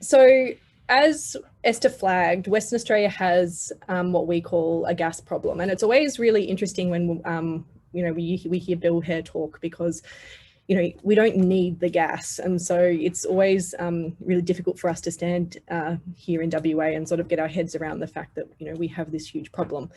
So as Esther flagged, Western Australia has what we call a gas problem. And it's always really interesting when, we hear Bill Hare talk, because we don't need the gas. And so it's always really difficult for us to stand here in WA and sort of get our heads around the fact that, we have this huge problem.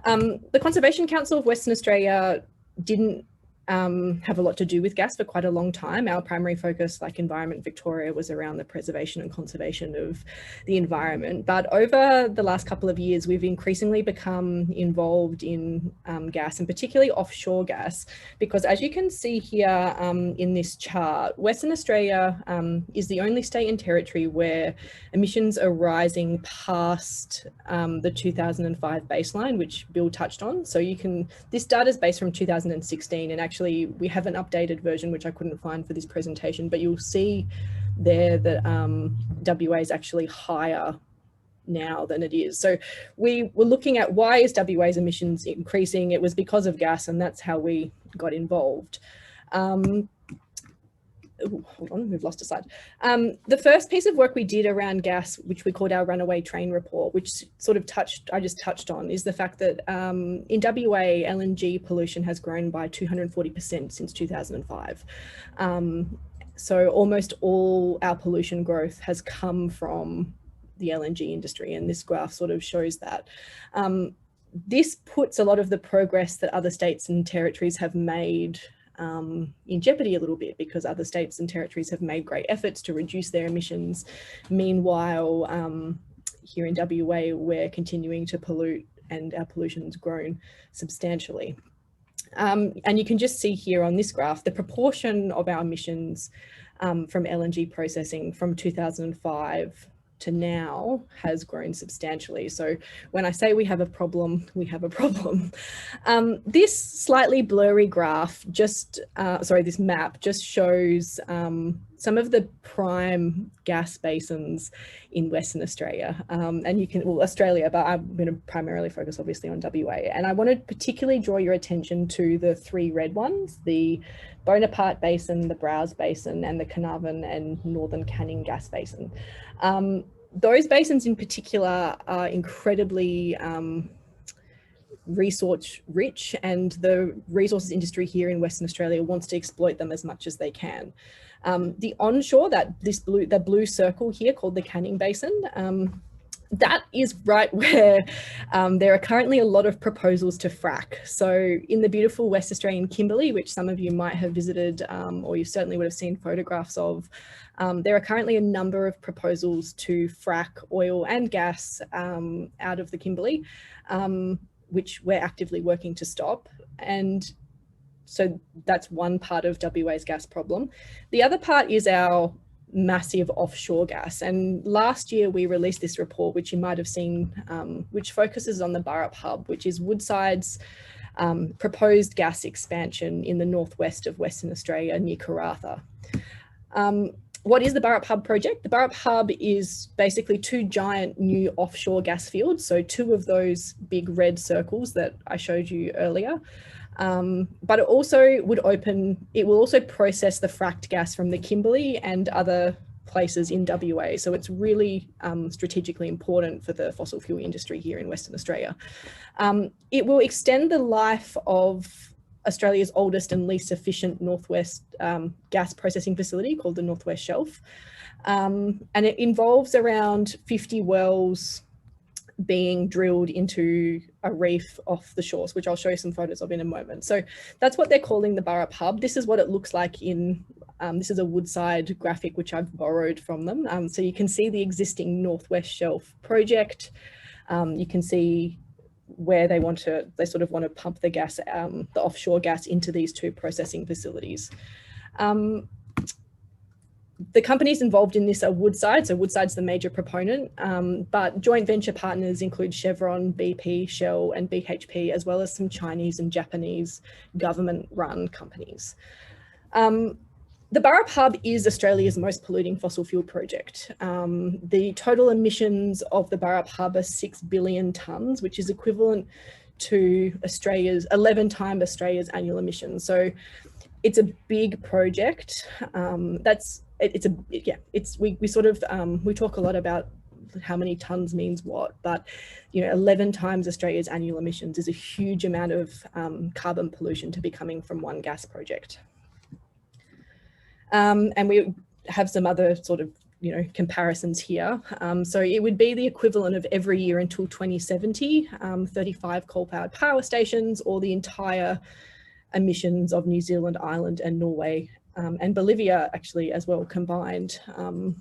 The Conservation Council of Western Australia didn't have a lot to do with gas for quite a long time. Our primary focus, like Environment Victoria, was around the preservation and conservation of the environment. But over the last couple of years, we've increasingly become involved in gas, and particularly offshore gas, because as you can see here in this chart, Western Australia is the only state and territory where emissions are rising past the 2005 baseline, which Bill touched on. So this data is based from 2016, and actually we have an updated version which I couldn't find for this presentation, but you'll see there that WA is actually higher now than it is. So we were looking at, why is WA's emissions increasing? It was because of gas, and that's how we got involved. Hold on, we've lost a slide. The first piece of work we did around gas, which we called our runaway train report, which sort of I just touched on, is the fact that in WA, LNG pollution has grown by 240% since 2005. So almost all our pollution growth has come from the LNG industry, and this graph sort of shows that. This puts a lot of the progress that other states and territories have made in jeopardy a little bit, because other states and territories have made great efforts to reduce their emissions. Meanwhile, here in WA, we're continuing to pollute, and our pollution's grown substantially. And you can just see here on this graph, the proportion of our emissions from LNG processing from 2005 to now has grown substantially. So when I say we have a problem, we have a problem. This slightly blurry graph this map just shows some of the prime gas basins in Western Australia. And you can, Australia, but I'm going to primarily focus obviously on WA. And I want to particularly draw your attention to the three red ones: the Bonaparte Basin, the Browse Basin, and the Carnarvon and Northern Canning Gas Basin. Those basins in particular are incredibly resource rich, and the resources industry here in Western Australia wants to exploit them as much as they can. The onshore, the blue circle here called the Canning Basin, that is right where there are currently a lot of proposals to frack. So in the beautiful West Australian Kimberley, which some of you might have visited, or you certainly would have seen photographs of, there are currently a number of proposals to frack oil and gas out of the Kimberley, which we're actively working to stop. And so that's one part of WA's gas problem. The other part is our massive offshore gas. And last year we released this report, which you might have seen, which focuses on the Burrup Hub, which is Woodside's proposed gas expansion in the northwest of Western Australia near Karratha. What is the Burrup Hub project? The Burrup Hub is basically two giant new offshore gas fields. So two of those big red circles that I showed you earlier. But it also it will also process the fracked gas from the Kimberley and other places in WA. So it's really strategically important for the fossil fuel industry here in Western Australia. It will extend the life of Australia's oldest and least efficient northwest gas processing facility called the Northwest Shelf. And it involves around 50 wells being drilled into a reef off the shores, which I'll show you some photos of in a moment. So that's what they're calling the Burrup Hub. This is what it looks like this is a Woodside graphic, which I've borrowed from them. So you can see the existing Northwest Shelf project. You can see where they sort of want to pump the gas, the offshore gas, into these two processing facilities. The companies involved in this are Woodside, so Woodside's the major proponent, but joint venture partners include Chevron, BP, Shell, and BHP, as well as some Chinese and Japanese government-run companies. The Burrup Hub is Australia's most polluting fossil fuel project. The total emissions of the Burrup Hub are 6 billion tonnes, which is equivalent to 11 times Australia's annual emissions. So it's a big project. we sort of, we talk a lot about how many tons means what, but 11 times Australia's annual emissions is a huge amount of carbon pollution to be coming from one gas project. And we have some other sort of comparisons here. So it would be the equivalent of every year until 2070, 35 coal-powered power stations, or the entire emissions of New Zealand, Ireland and Norway, and Bolivia actually as well combined.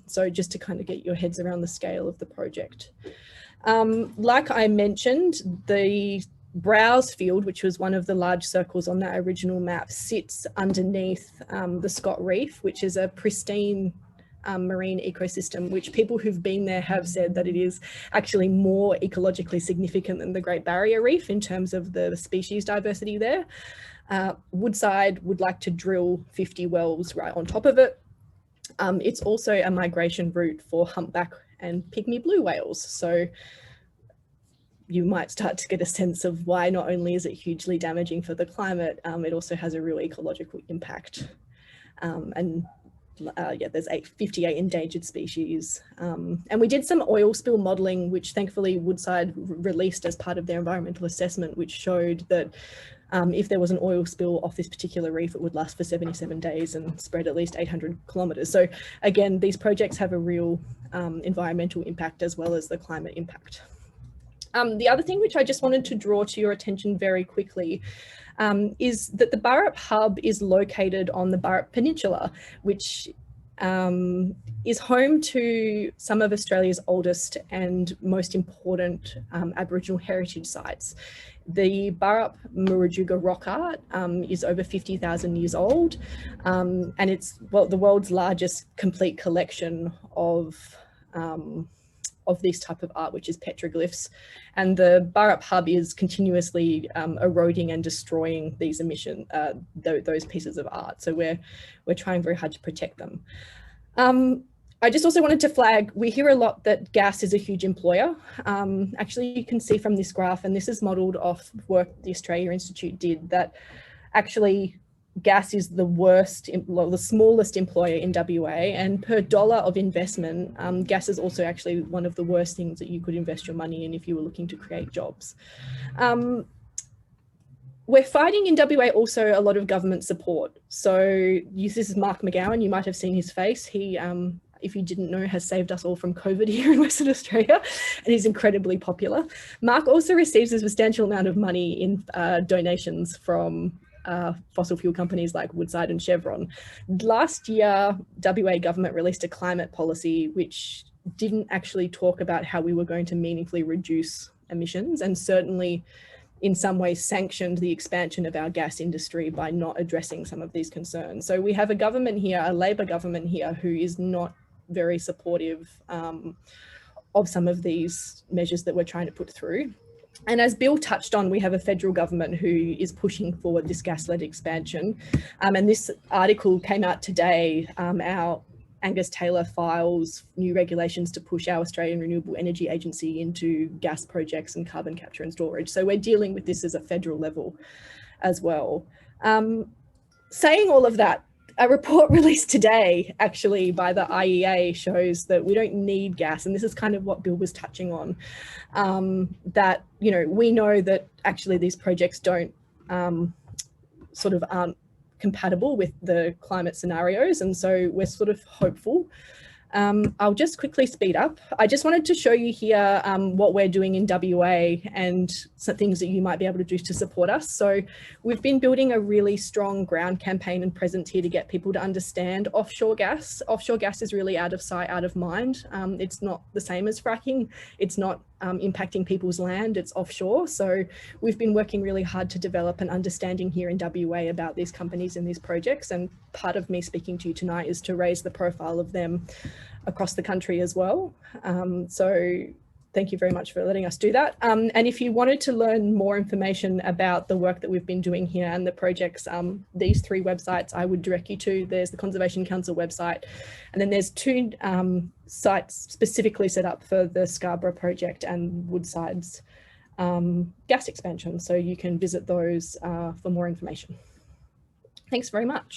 So just to kind of get your heads around the scale of the project. Like I mentioned, the Browse field, which was one of the large circles on that original map, sits underneath the Scott Reef, which is a pristine marine ecosystem, which people who've been there have said that it is actually more ecologically significant than the Great Barrier Reef in terms of the species diversity there. Woodside would like to drill 50 wells right on top of it. It's also a migration route for humpback and pygmy blue whales. So you might start to get a sense of why not only is it hugely damaging for the climate, it also has a real ecological impact. Yeah, there's 58 endangered species. And we did some oil spill modelling, which thankfully Woodside released as part of their environmental assessment, which showed that if there was an oil spill off this particular reef, it would last for 77 days and spread at least 800 kilometres. So again, these projects have a real environmental impact as well as the climate impact. The other thing which I just wanted to draw to your attention very quickly is that the Burrup Hub is located on the Burrup Peninsula, which is home to some of Australia's oldest and most important Aboriginal heritage sites. The Burrup Murujuga rock art is over 50,000 years old, and it's the world's largest complete collection of this type of art, which is petroglyphs. And the Burrup Hub is continuously eroding and destroying these those pieces of art. So we're trying very hard to protect them. I just also wanted to flag, we hear a lot that gas is a huge employer. Actually, you can see from this graph, and this is modelled off work the Australia Institute did, that actually gas is the smallest employer in WA, and per dollar of investment, gas is also actually one of the worst things that you could invest your money in if you were looking to create jobs. We're fighting in WA also a lot of government support. So this is Mark McGowan, you might have seen his face. He, if you didn't know, has saved us all from COVID here in Western Australia, and he's incredibly popular. Mark also receives a substantial amount of money in donations from fossil fuel companies like Woodside and Chevron. Last year, WA government released a climate policy which didn't actually talk about how we were going to meaningfully reduce emissions, and certainly in some ways sanctioned the expansion of our gas industry by not addressing some of these concerns. So we have a government here, a Labor government here, who is not very supportive of some of these measures that we're trying to put through. And as Bill touched on, we have a federal government who is pushing forward this gas-led expansion. And this article came out today. Our Angus Taylor files new regulations to push our Australian Renewable Energy Agency into gas projects and carbon capture and storage. So we're dealing with this as a federal level as well. Saying all of that, a report released today, actually, by the IEA shows that we don't need gas. And this is kind of what Bill was touching on, that, we know that actually these projects don't aren't compatible with the climate scenarios. And so we're sort of hopeful. I'll just quickly speed up. I just wanted to show you here what we're doing in WA and some things that you might be able to do to support us. So we've been building a really strong ground campaign and presence here to get people to understand offshore gas. Offshore gas is really out of sight, out of mind. It's not the same as fracking. It's not impacting people's land, it's offshore. So we've been working really hard to develop an understanding here in WA about these companies and these projects. And part of me speaking to you tonight is to raise the profile of them across the country as well. So thank you very much for letting us do that. And if you wanted to learn more information about the work that we've been doing here and the projects, these 3 websites I would direct you to. There's the Conservation Council website, and then there's 2 sites specifically set up for the Scarborough project and Woodside's gas expansion. So you can visit those for more information. Thanks very much.